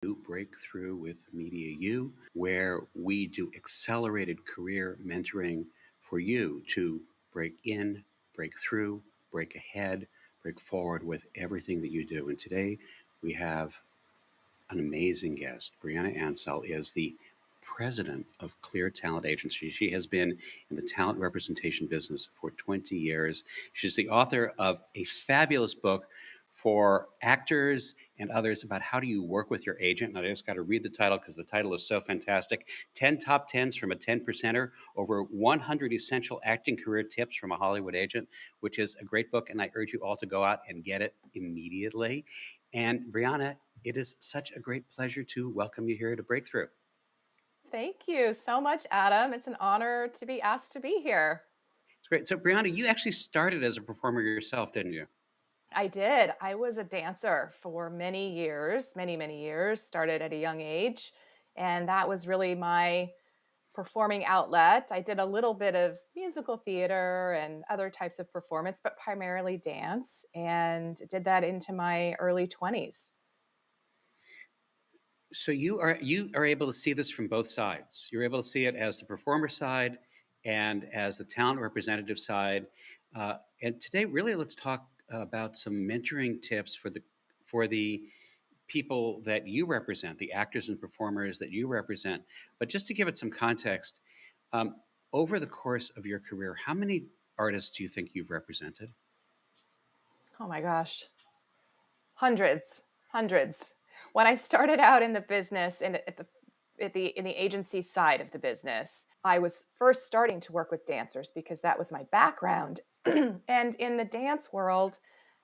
Breakthrough with MediaU, where we do accelerated career mentoring for you to break in, break through, break ahead, break forward with everything that you do. And today we have an amazing guest. Brianna Ancel is the president of Clear Talent Agency. She has been in the talent representation business for 20 years. She's the author of a fabulous book for actors and others about how do you work with your agent. And I just got to read the title because the title is so fantastic. 10 top 10s from a 10 percenter, over 100 essential acting career tips from a Hollywood agent, which is a great book. And I urge you all to go out and get it immediately. And Brianna, it is such a great pleasure to welcome you here to Breakthrough. Thank you so much, Adam. It's an honor to be asked to be here. It's great. So, Brianna, you actually started as a performer yourself, didn't you? I did. I was a dancer for many years, many, many years, started at a young age. And that was really my performing outlet. I did a little bit of musical theater and other types of performance, but primarily dance, and did that into my early 20s. So you are able to see this from both sides. You're able to see it as the performer side and as the talent representative side. And today, really, let's talk about some mentoring tips for the people that you represent, the actors and performers that you represent. But just to give it some context, um, over the course of your career, how many artists do you think you've represented? Oh my gosh, hundreds, hundreds. When I started out in the business and in the agency side of the business, I was first starting to work with dancers because that was my background. And in the dance world,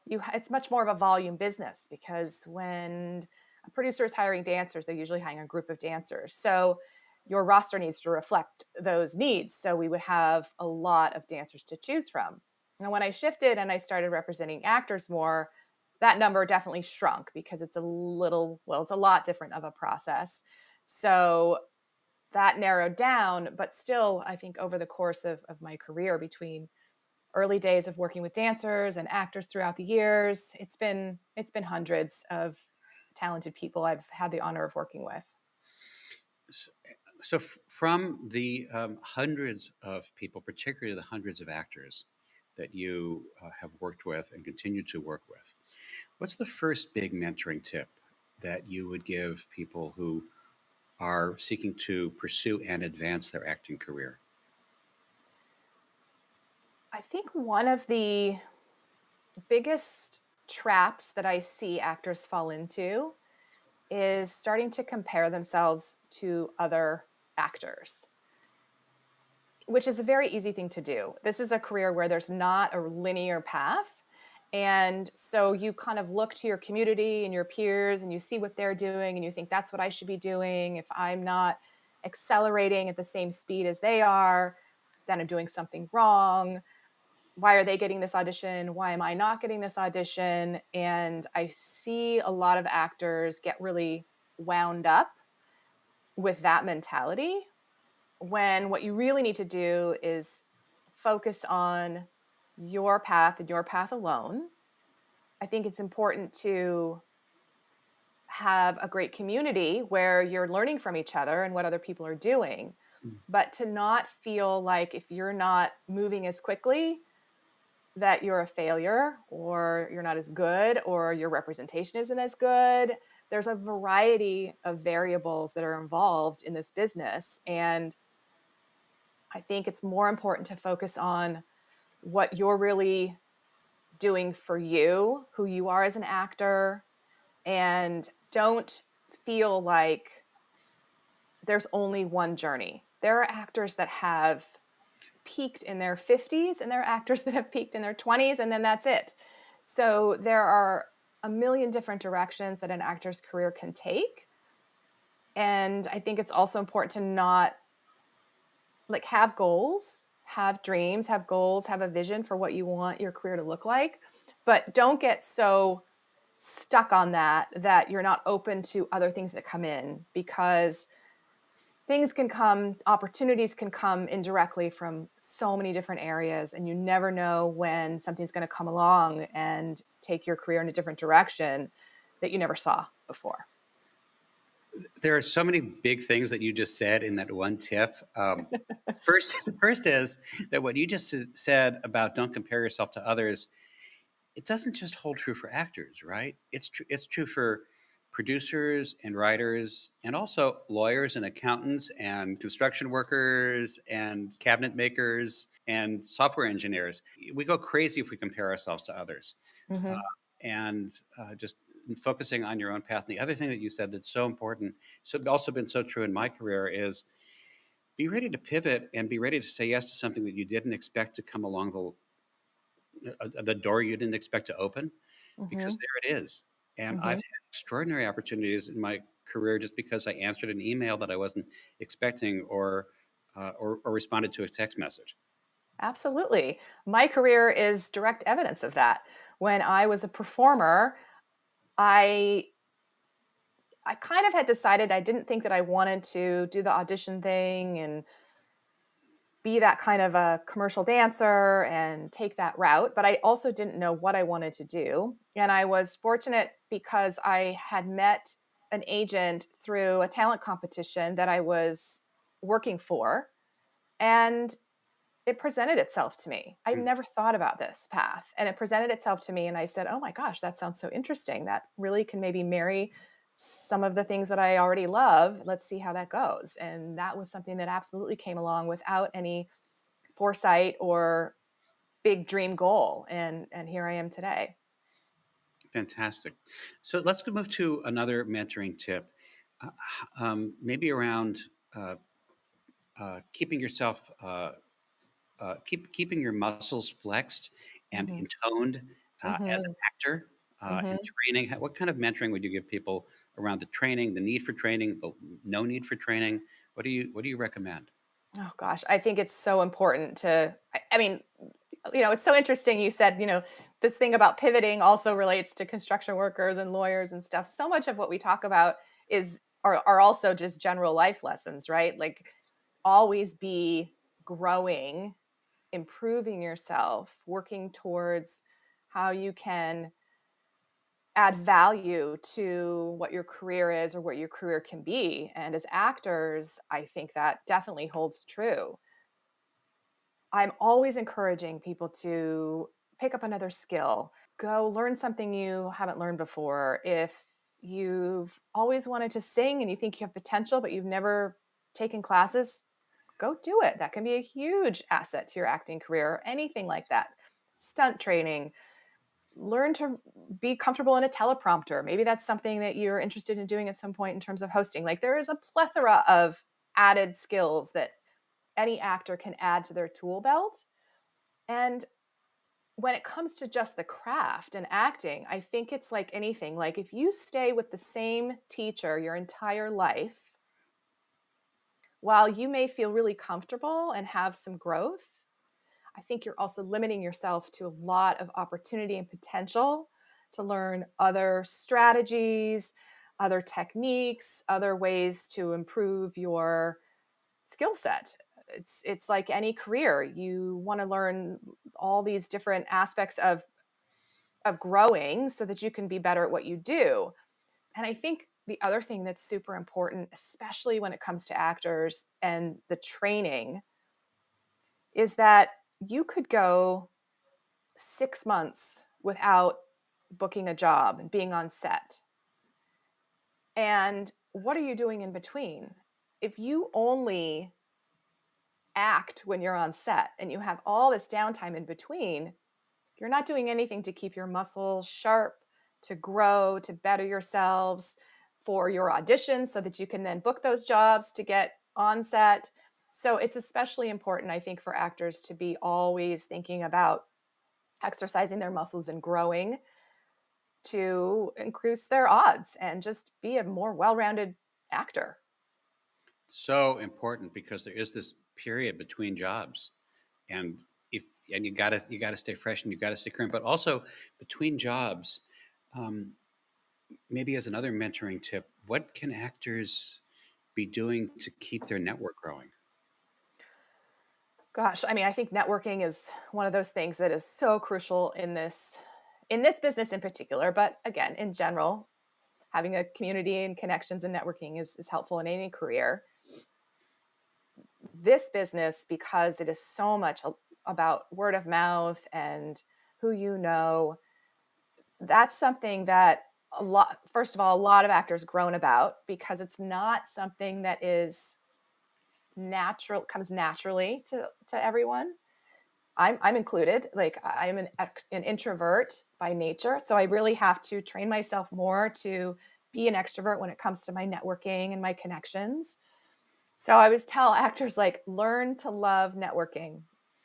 it's much more of a volume business because when a producer is hiring dancers, they're usually hiring a group of dancers. So your roster needs to reflect those needs. So we would have a lot of dancers to choose from. And when I shifted and I started representing actors more, that number definitely shrunk because it's it's a lot different of a process. So that narrowed down, but still, I think over the course of my career, between early days of working with dancers and actors throughout the years, it's been hundreds of talented people I've had the honor of working with. So, from the hundreds of people, particularly the hundreds of actors that you have worked with and continue to work with, what's the first big mentoring tip that you would give people who are seeking to pursue and advance their acting career? I think one of the biggest traps that I see actors fall into is starting to compare themselves to other actors, which is a very easy thing to do. This is a career where there's not a linear path. And so you kind of look to your community and your peers and you see what they're doing and you think that's what I should be doing. If I'm not accelerating at the same speed as they are, then I'm doing something wrong. Why are they getting this audition? Why am I not getting this audition? And I see a lot of actors get really wound up with that mentality when what you really need to do is focus on your path and your path alone. I think it's important to have a great community where you're learning from each other and what other people are doing, but to not feel like if you're not moving as quickly, that you're a failure or you're not as good or your representation isn't as good. There's a variety of variables that are involved in this business. And I think it's more important to focus on what you're really doing for you, who you are as an actor, and don't feel like there's only one journey. There are actors that have peaked in their 50s and there are actors that have peaked in their 20s and then that's it. So there are a million different directions that an actor's career can take. And I think it's also important to not have goals, have dreams, have goals, have a vision for what you want your career to look like, but don't get so stuck on that you're not open to other things that come in, because opportunities can come indirectly from so many different areas, and you never know when something's going to come along and take your career in a different direction that you never saw before. There are so many big things that you just said in that one tip. First, the first is that what you just said about don't compare yourself to others, it doesn't just hold true for actors, right? It's true for producers and writers and also lawyers and accountants and construction workers and cabinet makers and software engineers. We go crazy if we compare ourselves to others. Uh, Hmm. and just focusing on your own path. And the other thing that you said that's so important, so also been so true in my career, is be ready to pivot and be ready to say yes to something that you didn't expect to come along the door you didn't expect to open, because Hmm. there it is. And I've Hmm. had extraordinary opportunities in my career just because I answered an email that I wasn't expecting, or responded to a text message. Absolutely. My career is direct evidence of that. When I was a performer, I I kind of had decided I didn't think that I wanted to do the audition thing and be that kind of a commercial dancer and take that route, but I also didn't know what I wanted to do. And I was fortunate because I had met an agent through a talent competition that I was working for, and it presented itself to me. I'd Mm. never thought about this path, and it presented itself to me, and I said, "Oh my gosh, that sounds so interesting. That really can maybe marry some of the things that I already love. Let's see how that goes." And that was something that absolutely came along without any foresight or big dream goal, and here I am today. Fantastic. So let's go move to another mentoring tip, maybe around uh, keeping yourself keeping your muscles flexed and Mhm. intoned as an Mhm. actor in Mhm. training. What kind of mentoring would you give people around the training, the need for training, the no need for training? What do you recommend? Oh gosh, I think it's so important to I mean, it's so interesting you said, this thing about pivoting also relates to construction workers and lawyers and stuff. So much of what we talk about are also just general life lessons, right? Like always be growing, improving yourself, working towards how you can add value to what your career is or what your career can be. And as actors, I think that definitely holds true. I'm always encouraging people to pick up another skill, go learn something you haven't learned before. If you've always wanted to sing and you think you have potential, but you've never taken classes, go do it. That can be a huge asset to your acting career or anything like that. Stunt training, learn to be comfortable in a teleprompter. Maybe that's something that you're interested in doing at some point in terms of hosting. Like there is a plethora of added skills that any actor can add to their tool belt. And when it comes to just the craft and acting, I think it's like anything. Like if you stay with the same teacher your entire life, while you may feel really comfortable and have some growth, I think you're also limiting yourself to a lot of opportunity and potential to learn other strategies, other techniques, other ways to improve your skill set. It's like any career. You want to learn all these different aspects of growing so that you can be better at what you do. And I think the other thing that's super important, especially when it comes to actors and the training, is that you could go 6 months without booking a job and being on set. And what are you doing in between? If you only act when you're on set and you have all this downtime in between, you're not doing anything to keep your muscles sharp, to grow, to better yourselves for your auditions so that you can then book those jobs to get on set. So it's especially important, I think, for actors to be always thinking about exercising their muscles and growing to increase their odds and just be a more well-rounded actor. So important because there is this period between jobs, and if and you gotta stay fresh and you gotta stay current, but also between jobs. Um, Maybe as another mentoring tip, what can actors be doing to keep their network growing? Gosh, I mean, I think networking is one of those things that is so crucial in this business in particular, but again, in general, having a community and connections and networking is helpful in any career. This business, because it is so much about word of mouth and who you know, that's something that first of all, a lot of actors groan about, because it's not something that is comes naturally to everyone. I'm included. Like, I'm an introvert by nature, so I really have to train myself more to be an extrovert when it comes to my networking and my connections. So I always tell actors, like, learn to love networking,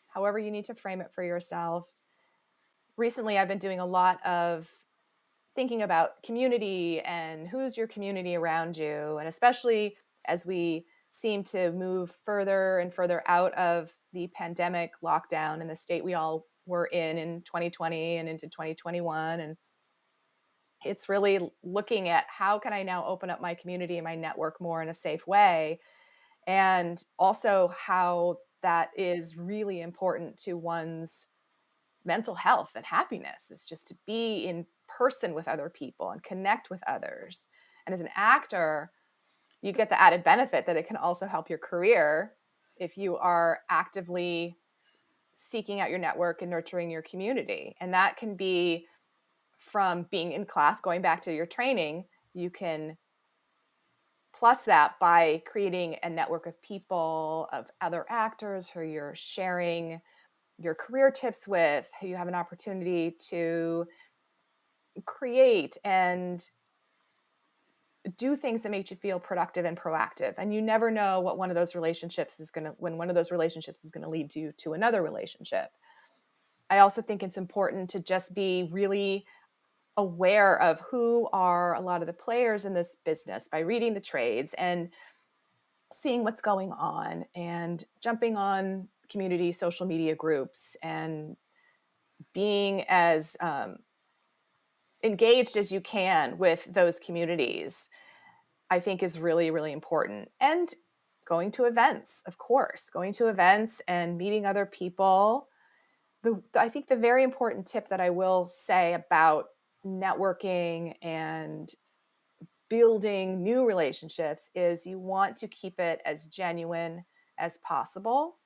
however you need to frame it for yourself. Recently, I've been doing a lot of thinking about community and who's your community around you. And especially as we seem to move further and further out of the pandemic lockdown in the state we all were in 2020 and into 2021. And it's really looking at how can I now open up my community and my network more in a safe way. And also how that is really important to one's mental health and happiness, is just to be in person with other people and connect with others. And as an actor, you get the added benefit that it can also help your career if you are actively seeking out your network and nurturing your community. And that can be from being in class, going back to your training. You can plus that by creating a network of people, of other actors who you're sharing your career tips with, who you have an opportunity to create and do things that make you feel productive and proactive. And you never know what one of those relationships is going to, when one of those relationships is going to lead you to another relationship. I also think it's important to just be really aware of who are a lot of the players in this business by reading the trades and seeing what's going on and jumping on community social media groups and being as engaged as you can with those communities, I think is really, really important. And going to events, of course, going to events and meeting other people. I think the very important tip that I will say about networking and building new relationships is you want to keep it as genuine as possible.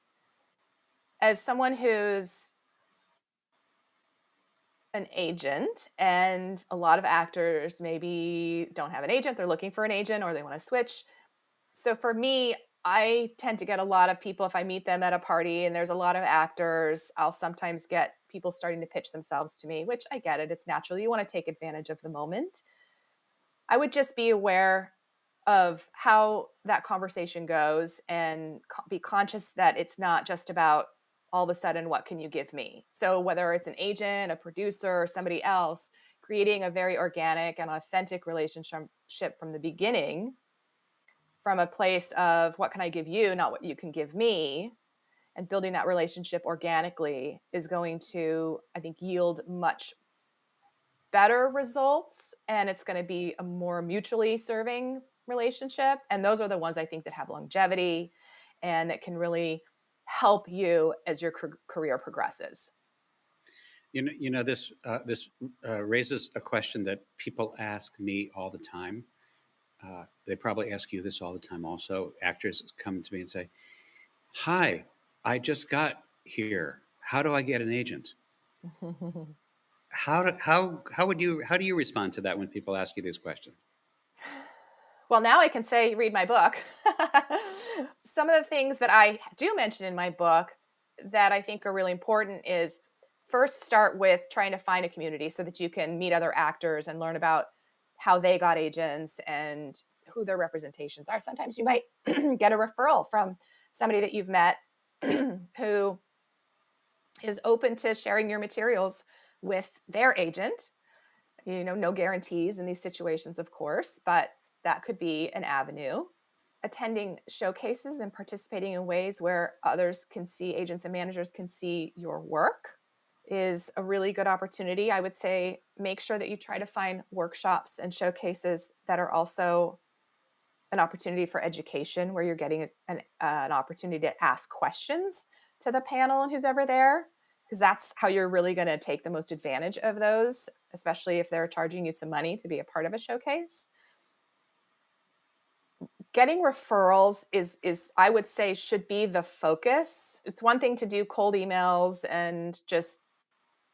As someone who's an agent, and a lot of actors maybe don't have an agent, they're looking for an agent or they want to switch. So for me, I tend to get a lot of people, if I meet them at a party and there's a lot of actors, I'll sometimes get people starting to pitch themselves to me, which I get it. It's natural. You want to take advantage of the moment. I would just be aware of how that conversation goes and be conscious that it's not just about all of a sudden, what can you give me? So whether it's an agent, a producer, or somebody else, creating a very organic and authentic relationship from the beginning, from a place of what can I give you, not what you can give me, and building that relationship organically is going to, I think, yield much better results. And it's going to be a more mutually serving relationship. And those are the ones I think that have longevity and that can really help you as your career progresses. This raises a question that people ask me all the time. They probably ask you this all the time also. Actors come to me and say, "Hi, I just got here. How do I get an agent?" How do you respond to that when people ask you these questions? Well, now I can say, read my book. Some of the things that I do mention in my book that I think are really important is first start with trying to find a community so that you can meet other actors and learn about how they got agents and who their representations are. Sometimes you might get a referral from somebody that you've met who is open to sharing your materials with their agent. No guarantees in these situations, of course, but that could be an avenue. Attending showcases and participating in ways where others can see, agents and managers can see your work, is a really good opportunity. I would say make sure that you try to find workshops and showcases that are also an opportunity for education, where you're getting an opportunity to ask questions to the panel and who's ever there, because that's how you're really going to take the most advantage of those, especially if they're charging you some money to be a part of a showcase. Getting referrals is I would say should be the focus. It's one thing to do cold emails and just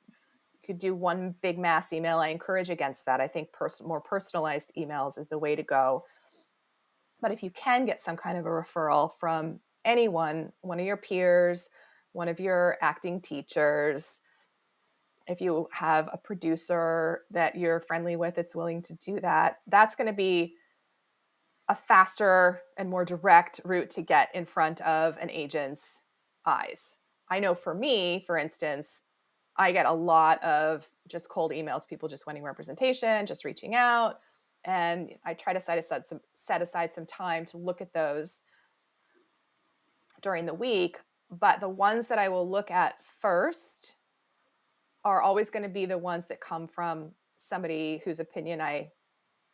you could do one big mass email. I encourage against that. I think more personalized emails is the way to go. But if you can get some kind of a referral from anyone, one of your peers, one of your acting teachers, if you have a producer that you're friendly with that's willing to do that, that's going to be a faster and more direct route to get in front of an agent's eyes. I know for me, for instance, I get a lot of just cold emails, people just wanting representation, just reaching out. And I try to set aside some time to look at those during the week. But the ones that I will look at first are always going to be the ones that come from somebody whose opinion I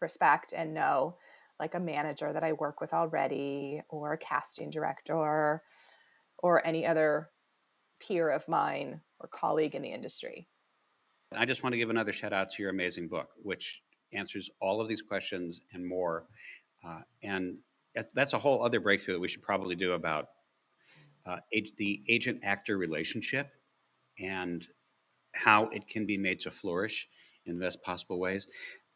respect and know, like a manager that I work with already, or a casting director, or any other peer of mine or colleague in the industry. I just want to give another shout out to your amazing book, which answers all of these questions and more. And that's a whole other breakthrough that we should probably do about the agent actor relationship and how it can be made to flourish in the best possible ways.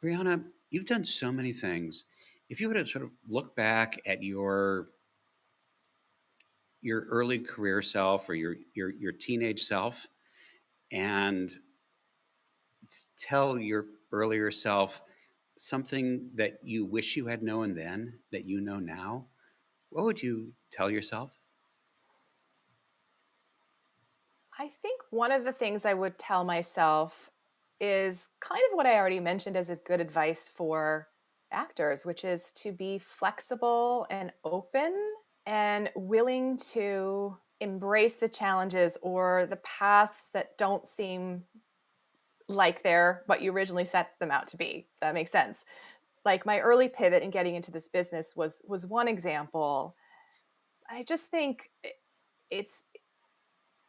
Brianna, you've done so many things. If you were to sort of look back at your early career self or your teenage self and tell your earlier self something that you wish you had known then that you know now, what would you tell yourself? I think one of the things I would tell myself is kind of what I already mentioned as a good advice for actors, which is to be flexible and open and willing to embrace the challenges or the paths that don't seem like they're what you originally set them out to be. If that makes sense. Like my early pivot in getting into this business was one example. I just think it's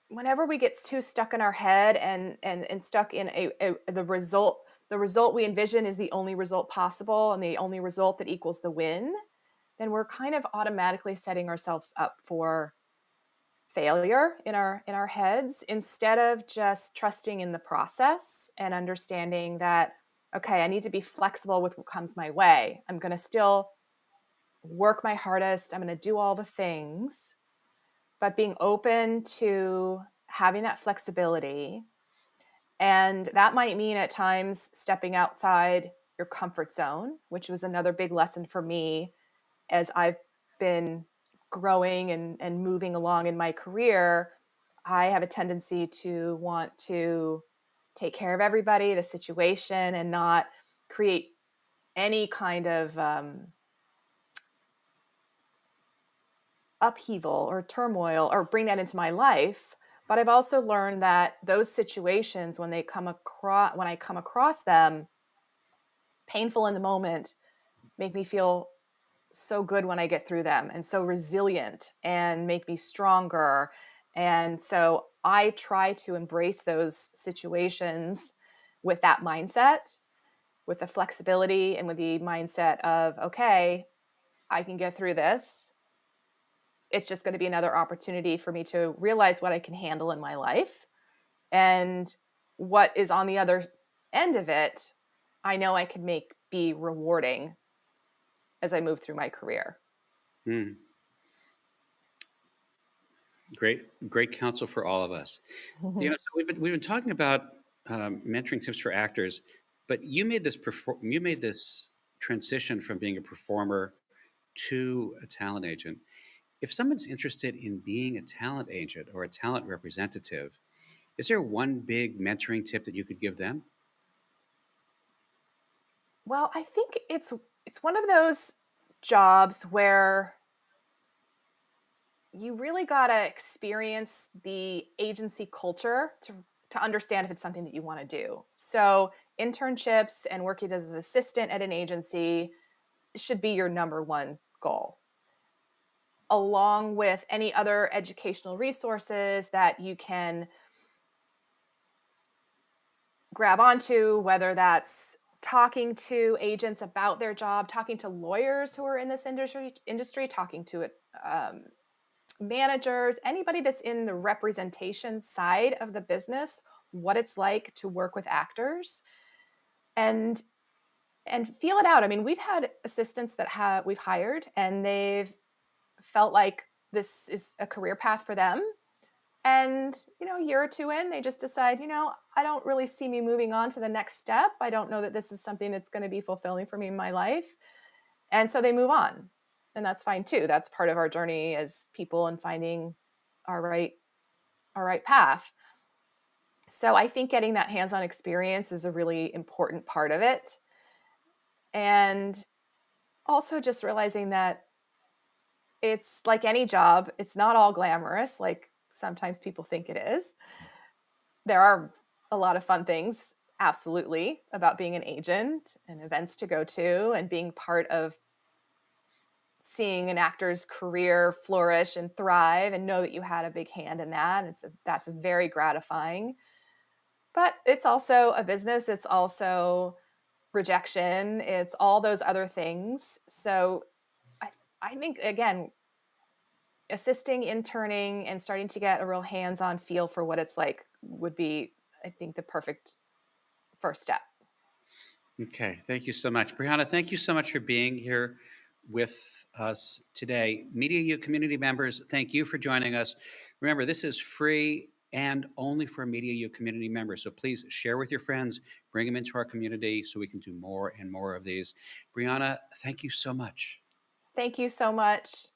whenever we get too stuck in our head and stuck in the result we envision is the only result possible and the only result that equals the win, then we're kind of automatically setting ourselves up for failure in our heads instead of just trusting in the process and understanding that, okay, I need to be flexible with what comes my way. I'm going to still work my hardest. I'm going to do all the things, but being open to having that flexibility. And that might mean at times stepping outside your comfort zone, which was another big lesson for me as I've been growing and moving along in my career. I have a tendency to want to take care of everybody, the situation, and not create any kind of upheaval or turmoil or bring that into my life. But I've also learned that those situations, when I come across them, painful in the moment, make me feel so good when I get through them and so resilient and make me stronger. And so I try to embrace those situations with that mindset, with the flexibility and with the mindset of, okay, I can get through this. It's just going to be another opportunity for me to realize what I can handle in my life. And what is on the other end of it, I know I can make be rewarding as I move through my career. Hmm. Great counsel for all of us. So we've been talking about mentoring tips for actors, but you made this transition from being a performer to a talent agent. If someone's interested in being a talent agent or a talent representative, is there one big mentoring tip that you could give them? Well, I think it's one of those jobs where you really got to experience the agency culture to understand if it's something that you want to do. So, internships and working as an assistant at an agency should be your number one goal, along with any other educational resources that you can grab onto, whether that's talking to agents about their job, talking to lawyers who are in this industry, talking to it, managers, anybody that's in the representation side of the business, what it's like to work with actors, and feel it out. I mean, we've had assistants that have we've hired, and they've felt like this is a career path for them. And, a year or two in, they just decide, I don't really see me moving on to the next step. I don't know that this is something that's going to be fulfilling for me in my life. And so they move on. And that's fine too. That's part of our journey as people and finding our right our right path. So I think getting that hands-on experience is a really important part of it. And also just realizing that it's like any job, it's not all glamorous like sometimes people think it is. There are a lot of fun things, absolutely, about being an agent and events to go to and being part of seeing an actor's career flourish and thrive and know that you had a big hand in that. That's very gratifying. But it's also a business, it's also rejection, it's all those other things. So I I think again, assisting, interning, and starting to get a real hands-on feel for what it's like would be, I think, the perfect first step. Okay, thank you so much. Brianna, thank you so much for being here with us today. MediaU community members, thank you for joining us. Remember, this is free and only for MediaU community members. So please share with your friends, bring them into our community so we can do more and more of these. Brianna, thank you so much. Thank you so much.